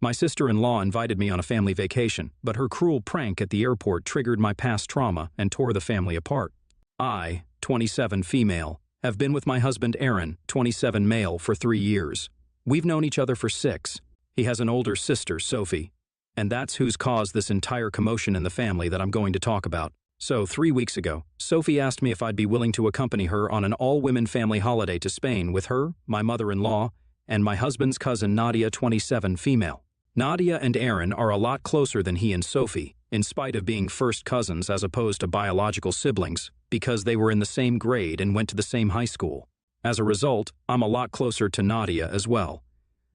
My sister-in-law invited me on a family vacation, but her cruel prank at the airport triggered my past trauma and tore the family apart. I, 27 female, have been with my husband Aaron, 27 male, for 3 years. We've known each other for 6. He has an older sister, Sophie. And that's who's caused this entire commotion in the family that I'm going to talk about. So 3 weeks ago, Sophie asked me if I'd be willing to accompany her on an all-women family holiday to Spain with her, my mother-in-law, and my husband's cousin Nadia, 27 female. Nadia and Aaron are a lot closer than he and Sophie, in spite of being first cousins as opposed to biological siblings, because they were in the same grade and went to the same high school. As a result, I'm a lot closer to Nadia as well.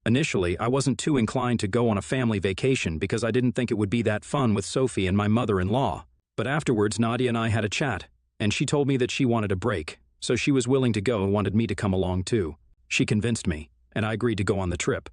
Initially, I wasn't too inclined to go on a family vacation because I didn't think it would be that fun with Sophie and my mother-in-law. But afterwards, Nadia and I had a chat, and she told me that she wanted a break, so she was willing to go and wanted me to come along too. She convinced me, and I agreed to go on the trip.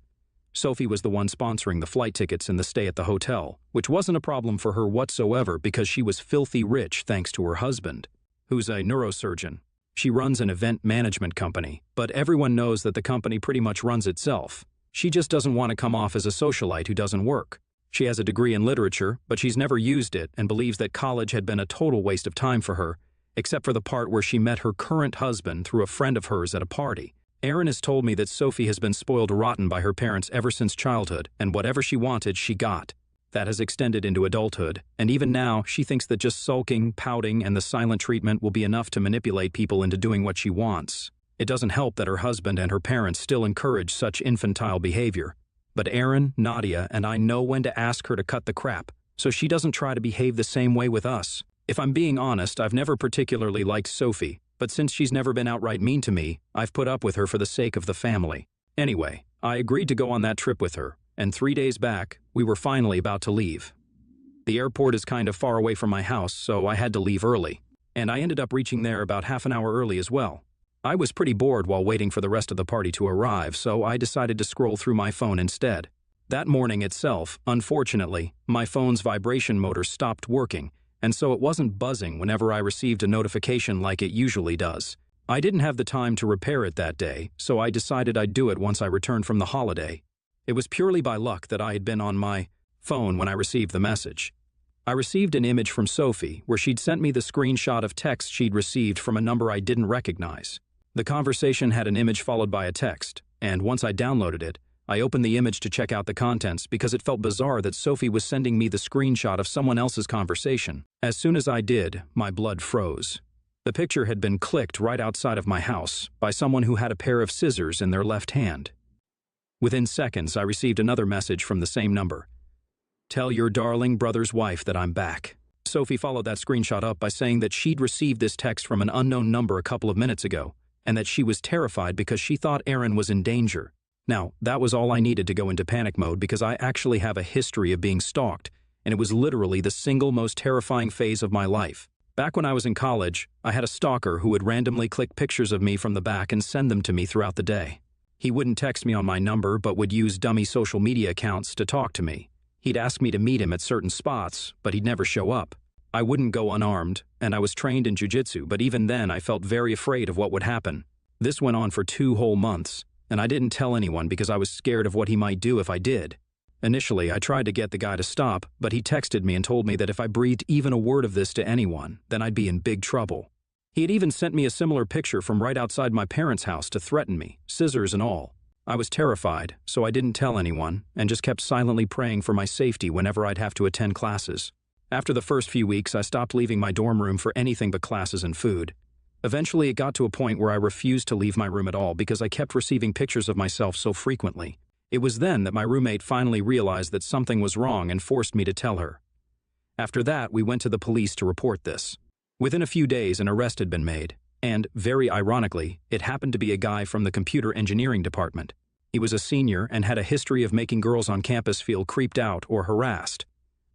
Sophie was the one sponsoring the flight tickets and the stay at the hotel, which wasn't a problem for her whatsoever because she was filthy rich thanks to her husband, who's a neurosurgeon. She runs an event management company, but everyone knows that the company pretty much runs itself. She just doesn't want to come off as a socialite who doesn't work. She has a degree in literature, but she's never used it and believes that college had been a total waste of time for her, except for the part where she met her current husband through a friend of hers at a party. Aaron has told me that Sophie has been spoiled rotten by her parents ever since childhood, and whatever she wanted, she got. That has extended into adulthood, and even now, she thinks that just sulking, pouting, and the silent treatment will be enough to manipulate people into doing what she wants. It doesn't help that her husband and her parents still encourage such infantile behavior. But Aaron, Nadia, and I know when to ask her to cut the crap, so she doesn't try to behave the same way with us. If I'm being honest, I've never particularly liked Sophie, but since she's never been outright mean to me, I've put up with her for the sake of the family. Anyway, I agreed to go on that trip with her, and 3 days back, we were finally about to leave. The airport is kind of far away from my house, so I had to leave early, and I ended up reaching there about half an hour early as well. I was pretty bored while waiting for the rest of the party to arrive, so I decided to scroll through my phone instead. That morning itself, unfortunately, my phone's vibration motor stopped working, and so it wasn't buzzing whenever I received a notification like it usually does. I didn't have the time to repair it that day, so I decided I'd do it once I returned from the holiday. It was purely by luck that I had been on my phone when I received the message. I received an image from Sophie where she'd sent me the screenshot of text she'd received from a number I didn't recognize. The conversation had an image followed by a text, and once I downloaded it, I opened the image to check out the contents because it felt bizarre that Sophie was sending me the screenshot of someone else's conversation. As soon as I did, my blood froze. The picture had been clicked right outside of my house by someone who had a pair of scissors in their left hand. Within seconds, I received another message from the same number. "Tell your darling brother's wife that I'm back." Sophie followed that screenshot up by saying that she'd received this text from an unknown number a couple of minutes ago, and that she was terrified because she thought Aaron was in danger. Now, that was all I needed to go into panic mode because I actually have a history of being stalked, and it was literally the single most terrifying phase of my life. Back when I was in college, I had a stalker who would randomly click pictures of me from the back and send them to me throughout the day. He wouldn't text me on my number but would use dummy social media accounts to talk to me. He'd ask me to meet him at certain spots, but he'd never show up. I wouldn't go unarmed, and I was trained in jiu-jitsu, but even then I felt very afraid of what would happen. This went on for 2 whole months, and I didn't tell anyone because I was scared of what he might do if I did. Initially, I tried to get the guy to stop, but he texted me and told me that if I breathed even a word of this to anyone, then I'd be in big trouble. He had even sent me a similar picture from right outside my parents' house to threaten me, scissors and all. I was terrified, so I didn't tell anyone, and just kept silently praying for my safety whenever I'd have to attend classes. After the first few weeks, I stopped leaving my dorm room for anything but classes and food. Eventually, it got to a point where I refused to leave my room at all because I kept receiving pictures of myself so frequently. It was then that my roommate finally realized that something was wrong and forced me to tell her. After that, we went to the police to report this. Within a few days, an arrest had been made, and, very ironically, it happened to be a guy from the computer engineering department. He was a senior and had a history of making girls on campus feel creeped out or harassed.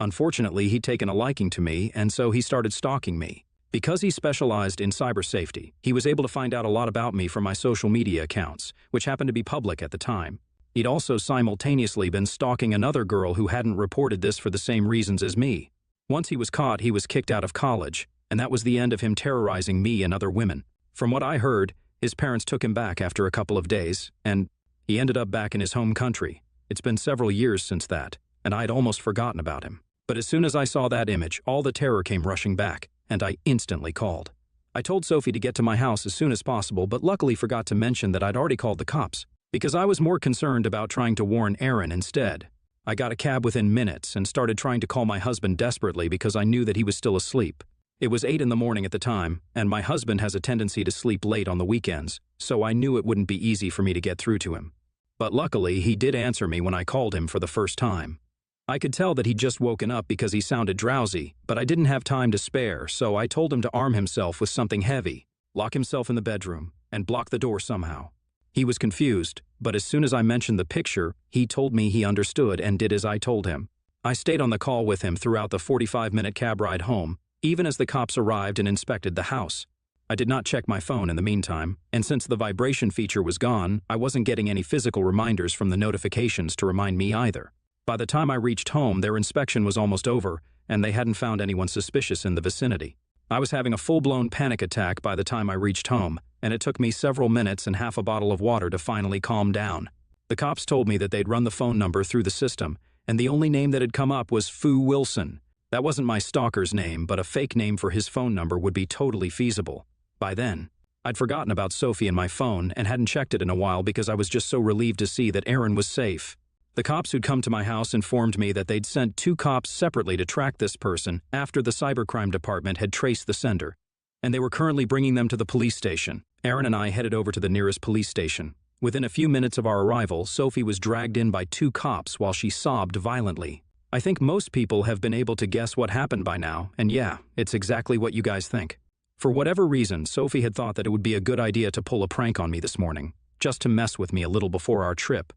Unfortunately, he'd taken a liking to me, and so he started stalking me. Because he specialized in cyber safety, he was able to find out a lot about me from my social media accounts, which happened to be public at the time. He'd also simultaneously been stalking another girl who hadn't reported this for the same reasons as me. Once he was caught, he was kicked out of college, and that was the end of him terrorizing me and other women. From what I heard, his parents took him back after a couple of days, and he ended up back in his home country. It's been several years since that, and I'd almost forgotten about him. But as soon as I saw that image, all the terror came rushing back, and I instantly called. I told Sophie to get to my house as soon as possible, but luckily forgot to mention that I'd already called the cops, because I was more concerned about trying to warn Aaron instead. I got a cab within minutes and started trying to call my husband desperately because I knew that he was still asleep. It was 8 in the morning at the time, and my husband has a tendency to sleep late on the weekends, so I knew it wouldn't be easy for me to get through to him. But luckily, he did answer me when I called him for the first time. I could tell that he'd just woken up because he sounded drowsy, but I didn't have time to spare, so I told him to arm himself with something heavy, lock himself in the bedroom, and block the door somehow. He was confused, but as soon as I mentioned the picture, he told me he understood and did as I told him. I stayed on the call with him throughout the 45-minute cab ride home, even as the cops arrived and inspected the house. I did not check my phone in the meantime, and since the vibration feature was gone, I wasn't getting any physical reminders from the notifications to remind me either. By the time I reached home, their inspection was almost over, and they hadn't found anyone suspicious in the vicinity. I was having a full-blown panic attack by the time I reached home, and it took me several minutes and half a bottle of water to finally calm down. The cops told me that they'd run the phone number through the system, and the only name that had come up was Fu Wilson. That wasn't my stalker's name, but a fake name for his phone number would be totally feasible. By then, I'd forgotten about Sophie and my phone and hadn't checked it in a while because I was just so relieved to see that Aaron was safe. The cops who'd come to my house informed me that they'd sent 2 cops separately to track this person after the cybercrime department had traced the sender, and they were currently bringing them to the police station. Aaron and I headed over to the nearest police station. Within a few minutes of our arrival, Sophie was dragged in by 2 cops while she sobbed violently. I think most people have been able to guess what happened by now, and yeah, it's exactly what you guys think. For whatever reason, Sophie had thought that it would be a good idea to pull a prank on me this morning, just to mess with me a little before our trip.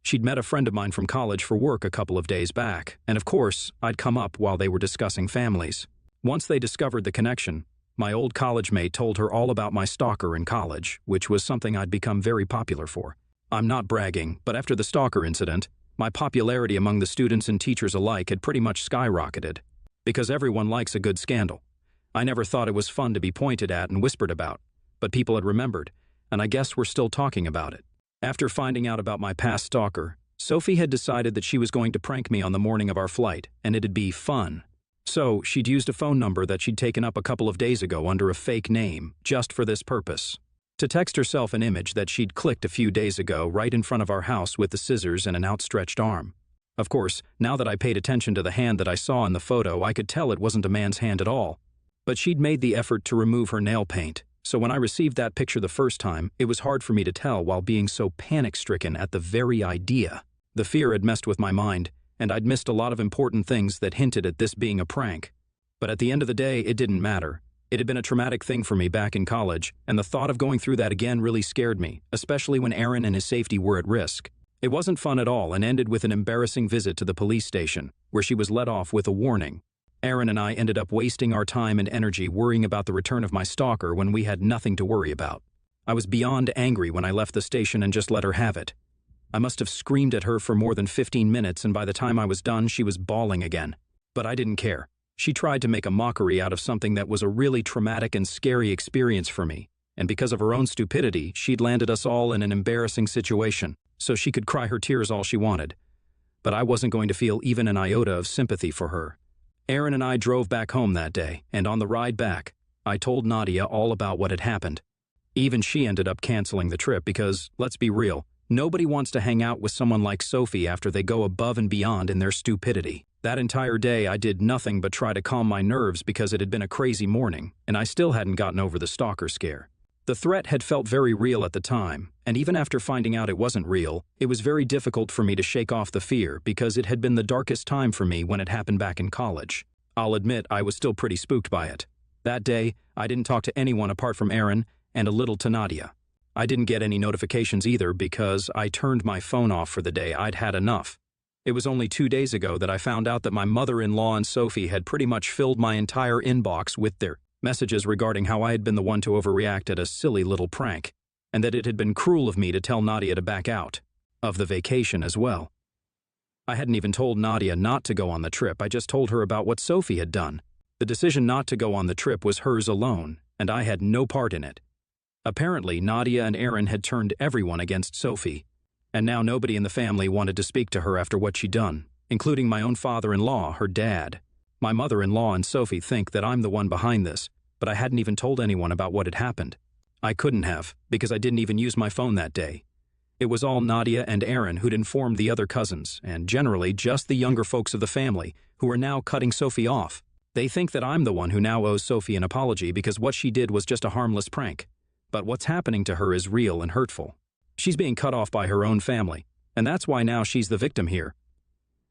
She'd met a friend of mine from college for work a couple of days back, and of course, I'd come up while they were discussing families. Once they discovered the connection, my old college mate told her all about my stalker in college, which was something I'd become very popular for. I'm not bragging, but after the stalker incident, my popularity among the students and teachers alike had pretty much skyrocketed, because everyone likes a good scandal. I never thought it was fun to be pointed at and whispered about, but people had remembered, and I guess we're still talking about it. After finding out about my past stalker, Sophie had decided that she was going to prank me on the morning of our flight, and it'd be fun. So she'd used a phone number that she'd taken up a couple of days ago under a fake name, just for this purpose. To text herself an image that she'd clicked a few days ago right in front of our house with the scissors and an outstretched arm. Of course, now that I paid attention to the hand that I saw in the photo, I could tell it wasn't a man's hand at all. But she'd made the effort to remove her nail paint, so when I received that picture the first time, it was hard for me to tell while being so panic-stricken at the very idea. The fear had messed with my mind, and I'd missed a lot of important things that hinted at this being a prank. But at the end of the day, it didn't matter. It had been a traumatic thing for me back in college, and the thought of going through that again really scared me, especially when Aaron and his safety were at risk. It wasn't fun at all and ended with an embarrassing visit to the police station, where she was let off with a warning. Aaron and I ended up wasting our time and energy worrying about the return of my stalker when we had nothing to worry about. I was beyond angry when I left the station and just let her have it. I must have screamed at her for more than 15 minutes, and by the time I was done, she was bawling again. But I didn't care. She tried to make a mockery out of something that was a really traumatic and scary experience for me, and because of her own stupidity, she'd landed us all in an embarrassing situation, so she could cry her tears all she wanted. But I wasn't going to feel even an iota of sympathy for her. Aaron and I drove back home that day, and on the ride back, I told Nadia all about what had happened. Even she ended up canceling the trip because, let's be real, nobody wants to hang out with someone like Sophie after they go above and beyond in their stupidity. That entire day, I did nothing but try to calm my nerves because it had been a crazy morning, and I still hadn't gotten over the stalker scare. The threat had felt very real at the time, and even after finding out it wasn't real, it was very difficult for me to shake off the fear because it had been the darkest time for me when it happened back in college. I'll admit I was still pretty spooked by it. That day, I didn't talk to anyone apart from Aaron and a little to Nadia. I didn't get any notifications either because I turned my phone off for the day. I'd had enough. It was only 2 days ago that I found out that my mother-in-law and Sophie had pretty much filled my entire inbox with their messages regarding how I had been the one to overreact at a silly little prank, and that it had been cruel of me to tell Nadia to back out of the vacation as well. I hadn't even told Nadia not to go on the trip. I just told her about what Sophie had done. The decision not to go on the trip was hers alone, and I had no part in it. Apparently, Nadia and Aaron had turned everyone against Sophie. And now nobody in the family wanted to speak to her after what she'd done, including my own father-in-law, her dad. My mother-in-law and Sophie think that I'm the one behind this, but I hadn't even told anyone about what had happened. I couldn't have, because I didn't even use my phone that day. It was all Nadia and Aaron who'd informed the other cousins, and generally just the younger folks of the family, who are now cutting Sophie off. They think that I'm the one who now owes Sophie an apology because what she did was just a harmless prank. But what's happening to her is real and hurtful. She's being cut off by her own family, and that's why now she's the victim here.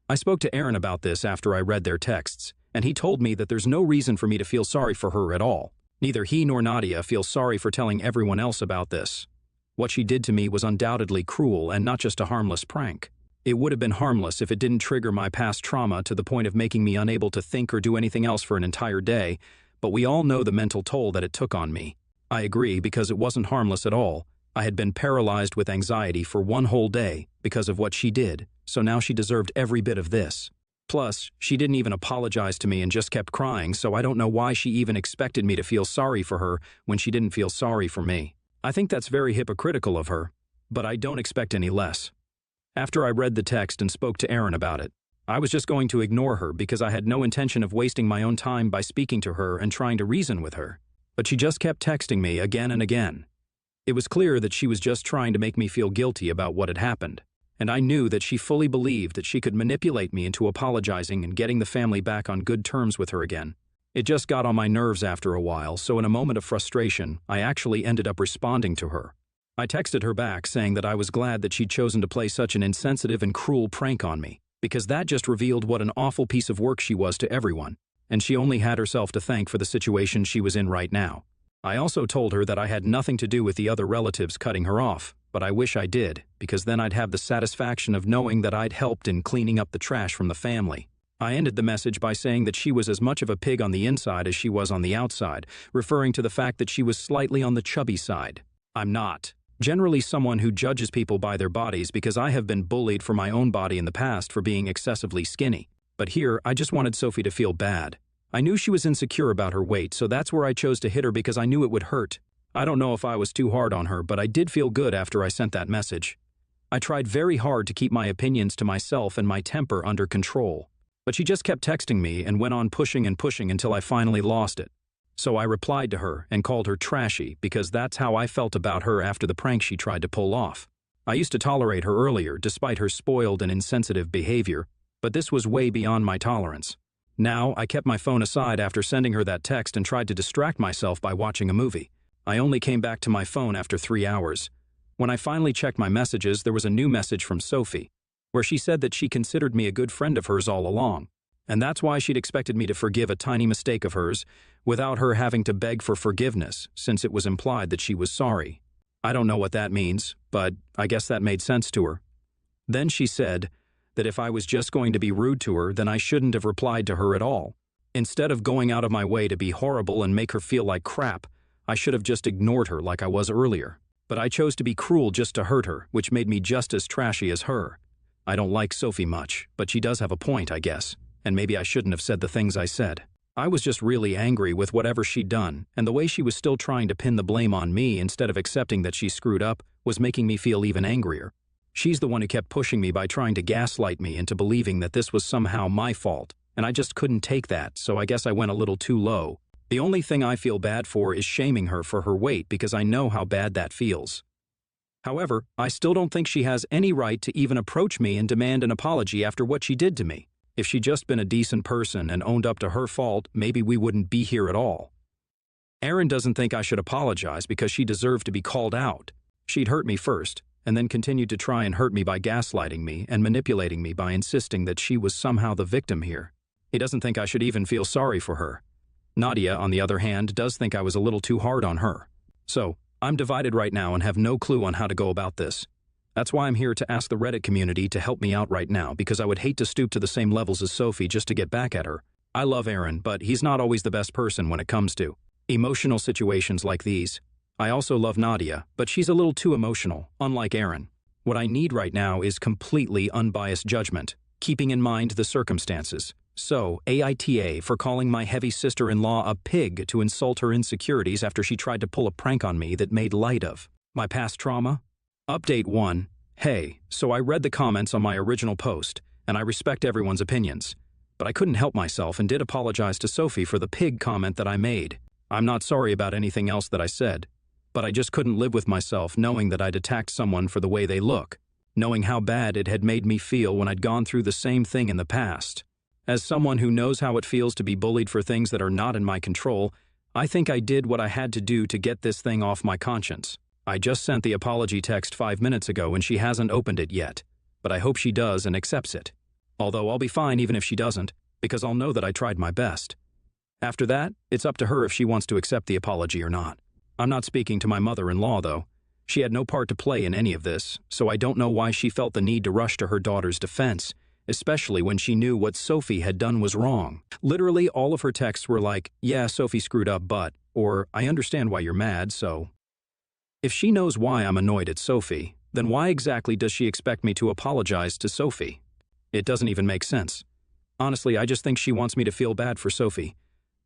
I spoke to Aaron about this after I read their texts, and he told me that there's no reason for me to feel sorry for her at all. Neither he nor Nadia feel sorry for telling everyone else about this. What she did to me was undoubtedly cruel and not just a harmless prank. It would have been harmless if it didn't trigger my past trauma to the point of making me unable to think or do anything else for an entire day, but we all know the mental toll that it took on me. I agree, because it wasn't harmless at all. I had been paralyzed with anxiety for one whole day because of what she did, so now she deserved every bit of this. Plus, she didn't even apologize to me and just kept crying, so I don't know why she even expected me to feel sorry for her when she didn't feel sorry for me. I think that's very hypocritical of her, but I don't expect any less. After I read the text and spoke to Aaron about it, I was just going to ignore her because I had no intention of wasting my own time by speaking to her and trying to reason with her. But she just kept texting me again and again. It was clear that she was just trying to make me feel guilty about what had happened, and I knew that she fully believed that she could manipulate me into apologizing and getting the family back on good terms with her again. It just got on my nerves after a while, so in a moment of frustration, I actually ended up responding to her. I texted her back saying that I was glad that she'd chosen to play such an insensitive and cruel prank on me, because that just revealed what an awful piece of work she was to everyone, and she only had herself to thank for the situation she was in right now. I also told her that I had nothing to do with the other relatives cutting her off, but I wish I did, because then I'd have the satisfaction of knowing that I'd helped in cleaning up the trash from the family. I ended the message by saying that she was as much of a pig on the inside as she was on the outside, referring to the fact that she was slightly on the chubby side. I'm not. Generally someone who judges people by their bodies, because I have been bullied for my own body in the past for being excessively skinny. But here, I just wanted Sophie to feel bad. I knew she was insecure about her weight, so that's where I chose to hit her because I knew it would hurt. I don't know if I was too hard on her, but I did feel good after I sent that message. I tried very hard to keep my opinions to myself and my temper under control. But she just kept texting me and went on pushing and pushing until I finally lost it. So I replied to her and called her trashy because that's how I felt about her after the prank she tried to pull off. I used to tolerate her earlier despite her spoiled and insensitive behavior, but this was way beyond my tolerance. Now, I kept my phone aside after sending her that text and tried to distract myself by watching a movie. I only came back to my phone after 3 hours. When I finally checked my messages, there was a new message from Sophie, where she said that she considered me a good friend of hers all along, and that's why she'd expected me to forgive a tiny mistake of hers without her having to beg for forgiveness, since it was implied that she was sorry. I don't know what that means, but I guess that made sense to her. Then she said that if I was just going to be rude to her, then I shouldn't have replied to her at all. Instead of going out of my way to be horrible and make her feel like crap, I should have just ignored her like I was earlier. But I chose to be cruel just to hurt her, which made me just as trashy as her. I don't like Sophie much, but she does have a point, I guess, and maybe I shouldn't have said the things I said. I was just really angry with whatever she'd done, and the way she was still trying to pin the blame on me instead of accepting that she screwed up was making me feel even angrier. She's the one who kept pushing me by trying to gaslight me into believing that this was somehow my fault, and I just couldn't take that, so I guess I went a little too low. The only thing I feel bad for is shaming her for her weight because I know how bad that feels. However, I still don't think she has any right to even approach me and demand an apology after what she did to me. If she'd just been a decent person and owned up to her fault, maybe we wouldn't be here at all. Aaron doesn't think I should apologize because she deserved to be called out. She'd hurt me first, and then continued to try and hurt me by gaslighting me and manipulating me by insisting that she was somehow the victim here. He doesn't think I should even feel sorry for her. Nadia, on the other hand, does think I was a little too hard on her. So, I'm divided right now and have no clue on how to go about this. That's why I'm here to ask the Reddit community to help me out right now, because I would hate to stoop to the same levels as Sophie just to get back at her. I love Aaron, but he's not always the best person when it comes to emotional situations like these. I also love Nadia, but she's a little too emotional, unlike Aaron. What I need right now is completely unbiased judgment, keeping in mind the circumstances. So, AITA for calling my heavy sister-in-law a pig to insult her insecurities after she tried to pull a prank on me that made light of my past trauma. Update 1. Hey, so I read the comments on my original post, and I respect everyone's opinions. But I couldn't help myself and did apologize to Sophie for the pig comment that I made. I'm not sorry about anything else that I said, but I just couldn't live with myself knowing that I'd attacked someone for the way they look, knowing how bad it had made me feel when I'd gone through the same thing in the past. As someone who knows how it feels to be bullied for things that are not in my control, I think I did what I had to do to get this thing off my conscience. I just sent the apology text 5 minutes ago and she hasn't opened it yet, but I hope she does and accepts it. Although I'll be fine even if she doesn't, because I'll know that I tried my best. After that, it's up to her if she wants to accept the apology or not. I'm not speaking to my mother-in-law, though. She had no part to play in any of this, so I don't know why she felt the need to rush to her daughter's defense, especially when she knew what Sophie had done was wrong. Literally, all of her texts were like, yeah, Sophie screwed up, but, or, I understand why you're mad, so. If she knows why I'm annoyed at Sophie, then why exactly does she expect me to apologize to Sophie? It doesn't even make sense. Honestly, I just think she wants me to feel bad for Sophie.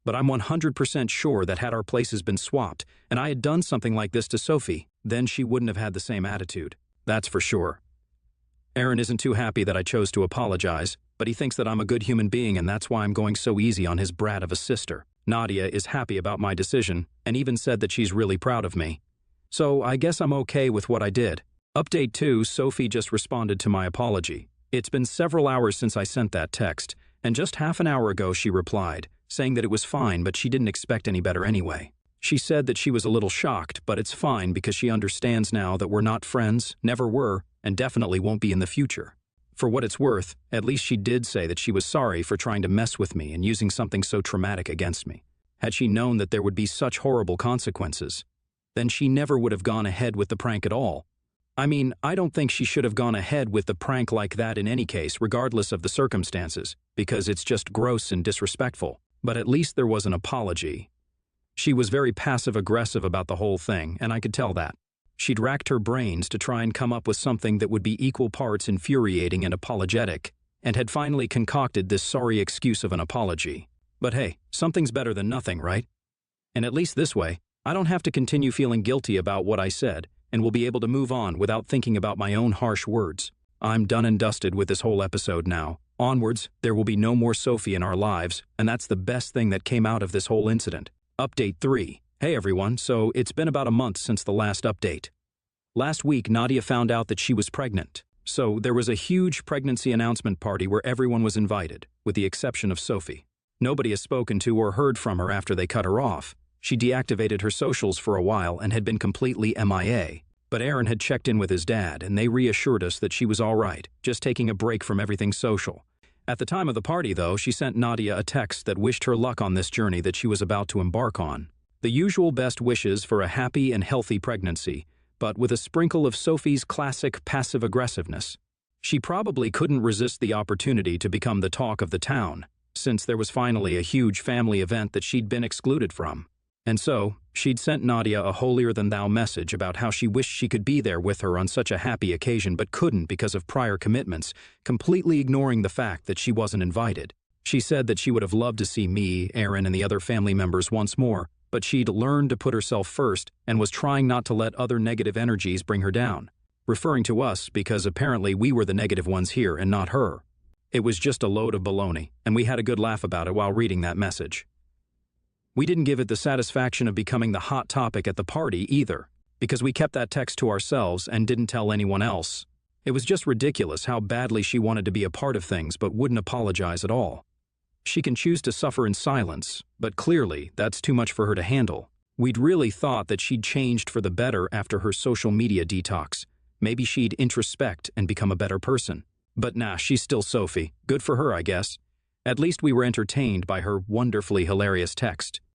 But I'm 100% sure that had our places been swapped, and I had done something like this to Sophie, then she wouldn't have had the same attitude. That's for sure. Aaron isn't too happy that I chose to apologize, but he thinks that I'm a good human being and that's why I'm going so easy on his brat of a sister. Nadia is happy about my decision, and even said that she's really proud of me. So I guess I'm okay with what I did. Update 2, Sophie just responded to my apology. It's been several hours since I sent that text, and just half an hour ago she replied, saying that it was fine but she didn't expect any better anyway. She said that she was a little shocked, but it's fine because she understands now that we're not friends, never were, and definitely won't be in the future. For what it's worth, at least she did say that she was sorry for trying to mess with me and using something so traumatic against me. Had she known that there would be such horrible consequences, then she never would have gone ahead with the prank at all. I mean, I don't think she should have gone ahead with the prank like that in any case, regardless of the circumstances, because it's just gross and disrespectful. But at least there was an apology. She was very passive-aggressive about the whole thing, and I could tell that. She'd racked her brains to try and come up with something that would be equal parts infuriating and apologetic, and had finally concocted this sorry excuse of an apology. But hey, something's better than nothing, right? And at least this way, I don't have to continue feeling guilty about what I said, and will be able to move on without thinking about my own harsh words. I'm done and dusted with this whole episode now. Onwards, there will be no more Sophie in our lives, and that's the best thing that came out of this whole incident. Update 3. Hey everyone, so it's been about a month since the last update. Last week, Nadia found out that she was pregnant. So there was a huge pregnancy announcement party where everyone was invited, with the exception of Sophie. Nobody has spoken to or heard from her after they cut her off. She deactivated her socials for a while and had been completely MIA. But Aaron had checked in with his dad, and they reassured us that she was all right, just taking a break from everything social. At the time of the party, though, she sent Nadia a text that wished her luck on this journey that she was about to embark on. The usual best wishes for a happy and healthy pregnancy, but with a sprinkle of Sophie's classic passive-aggressiveness. She probably couldn't resist the opportunity to become the talk of the town, since there was finally a huge family event that she'd been excluded from. And so, she'd sent Nadia a holier-than-thou message about how she wished she could be there with her on such a happy occasion but couldn't because of prior commitments, completely ignoring the fact that she wasn't invited. She said that she would have loved to see me, Aaron, and the other family members once more, but she'd learned to put herself first and was trying not to let other negative energies bring her down, referring to us because apparently we were the negative ones here and not her. It was just a load of baloney, and we had a good laugh about it while reading that message. We didn't give it the satisfaction of becoming the hot topic at the party either, because we kept that text to ourselves and didn't tell anyone else. It was just ridiculous how badly she wanted to be a part of things but wouldn't apologize at all. She can choose to suffer in silence, but clearly that's too much for her to handle. We'd really thought that she'd changed for the better after her social media detox. Maybe she'd introspect and become a better person. But nah, she's still Sophie. Good for her, I guess. At least we were entertained by her wonderfully hilarious text.